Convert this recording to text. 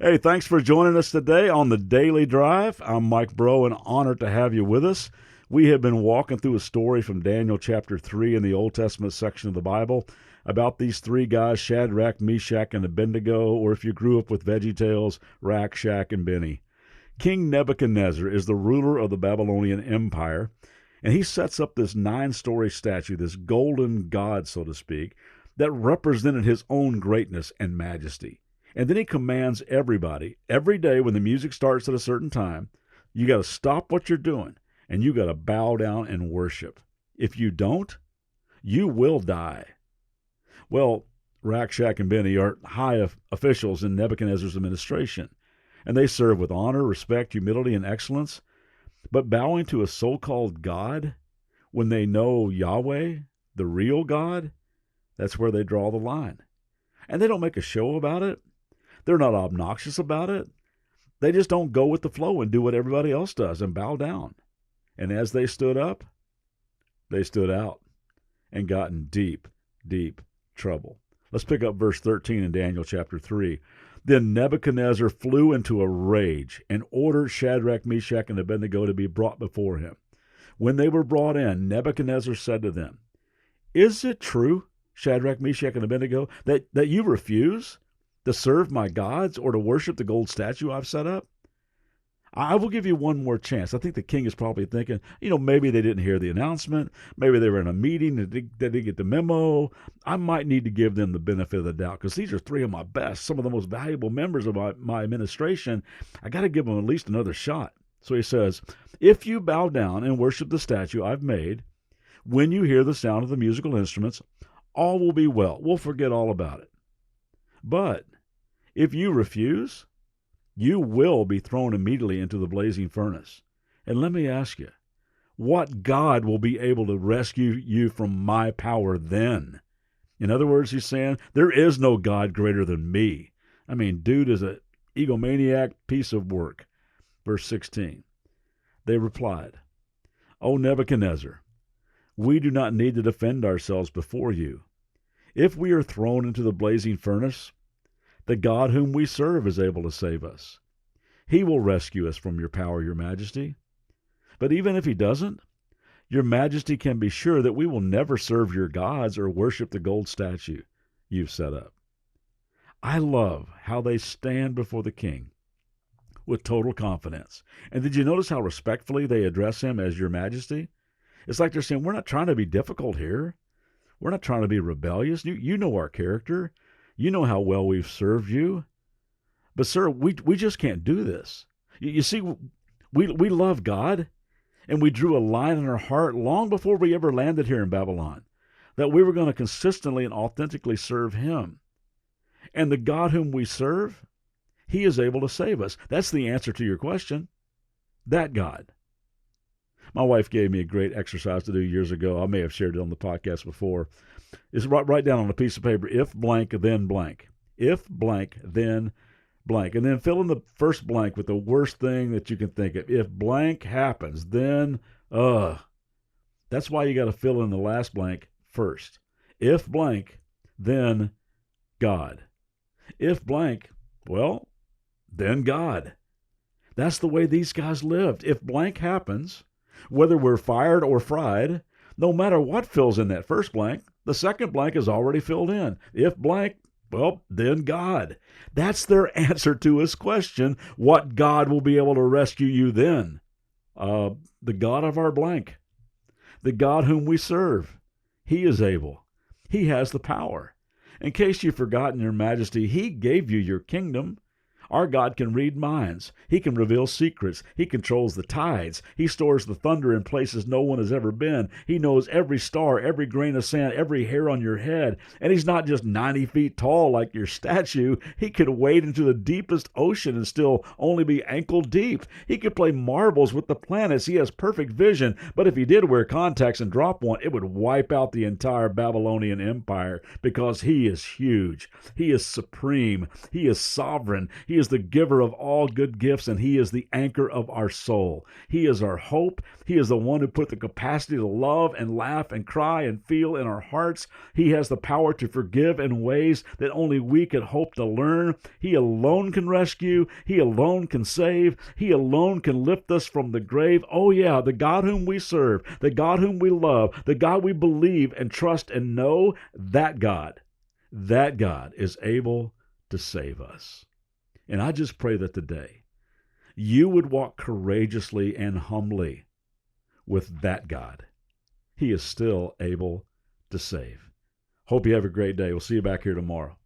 Hey, thanks for joining us today on the Daily Drive. I'm Mike Breaux, and honored to have you with us. We have been walking through a story from Daniel chapter 3 in the Old Testament section of the Bible about these three guys, Shadrach, Meshach, and Abednego, or if you grew up with VeggieTales, Rack, Shack, and Benny. King Nebuchadnezzar is the ruler of the Babylonian Empire, and he sets up this 9-story statue, this golden god, so to speak, that represented his own greatness and majesty. And then he commands everybody, every day when the music starts at a certain time, you got to stop what you're doing and you got to bow down and worship. If you don't, you will die. Well, Rack, Shack, and Benny are high officials in Nebuchadnezzar's administration, and they serve with honor, respect, humility, and excellence. But bowing to a so-called God, when they know Yahweh, the real God, that's where they draw the line. And they don't make a show about it. They're not obnoxious about it. They just don't go with the flow and do what everybody else does and bow down. And as they stood up, they stood out and got in deep, deep trouble. Let's pick up verse 13 in Daniel chapter 3. Then Nebuchadnezzar flew into a rage and ordered Shadrach, Meshach, and Abednego to be brought before him. When they were brought in, Nebuchadnezzar said to them, "Is it true, Shadrach, Meshach, and Abednego, that you refuse to serve my gods or to worship the gold statue I've set up? I will give you one more chance." I think the king is probably thinking, maybe they didn't hear the announcement. Maybe they were in a meeting. They didn't get the memo. I might need to give them the benefit of the doubt because these are three of my best, some of the most valuable members of my administration. I got to give them at least another shot. So he says, "If you bow down and worship the statue I've made, when you hear the sound of the musical instruments, all will be well. We'll forget all about it. But if you refuse, you will be thrown immediately into the blazing furnace. And let me ask you, what God will be able to rescue you from my power then?" In other words, he's saying, there is no God greater than me. I mean, dude is an egomaniac piece of work. Verse 16, they replied, "O Nebuchadnezzar, we do not need to defend ourselves before you. If we are thrown into the blazing furnace, the God whom we serve is able to save us. He will rescue us from your power, your majesty. But even if he doesn't, your majesty can be sure that we will never serve your gods or worship the gold statue you've set up." I love how they stand before the king with total confidence. And did you notice how respectfully they address him as your majesty? It's like they're saying, we're not trying to be difficult here. We're not trying to be rebellious. You know our character. You know how well we've served you. But, sir, we just can't do this. You see, we love God, and we drew a line in our heart long before we ever landed here in Babylon, that we were going to consistently and authentically serve him. And the God whom we serve, he is able to save us. That's the answer to your question. That God. My wife gave me a great exercise to do years ago. I may have shared it on the podcast before. Is write down on a piece of paper, if blank, then blank. If blank, then blank. And then fill in the first blank with the worst thing that you can think of. If blank happens, then, That's why you got to fill in the last blank first. If blank, then God. If blank, well, then God. That's the way these guys lived. If blank happens, whether we're fired or fried, no matter what fills in that first blank, the second blank is already filled in. If blank, well, then God. That's their answer to his question, what God will be able to rescue you then? The God of our blank. The God whom we serve. He is able. He has the power. In case you've forgotten, your majesty, he gave you your kingdom. Our God can read minds. He can reveal secrets. He controls the tides. He stores the thunder in places no one has ever been. He knows every star, every grain of sand, every hair on your head. And he's not just 90 feet tall like your statue. He could wade into the deepest ocean and still only be ankle deep. He could play marbles with the planets. He has perfect vision. But if he did wear contacts and drop one, it would wipe out the entire Babylonian Empire because he is huge. He is supreme. He is sovereign. He He is the giver of all good gifts, and He is the anchor of our soul. He is our hope. He is the one who put the capacity to love and laugh and cry and feel in our hearts. He has the power to forgive in ways that only we could hope to learn. He alone can rescue. He alone can save. He alone can lift us from the grave. Oh yeah, the God whom we serve, the God whom we love, the God we believe and trust and know, that God is able to save us. And I just pray that today you would walk courageously and humbly with that God. He is still able to save. Hope you have a great day. We'll see you back here tomorrow.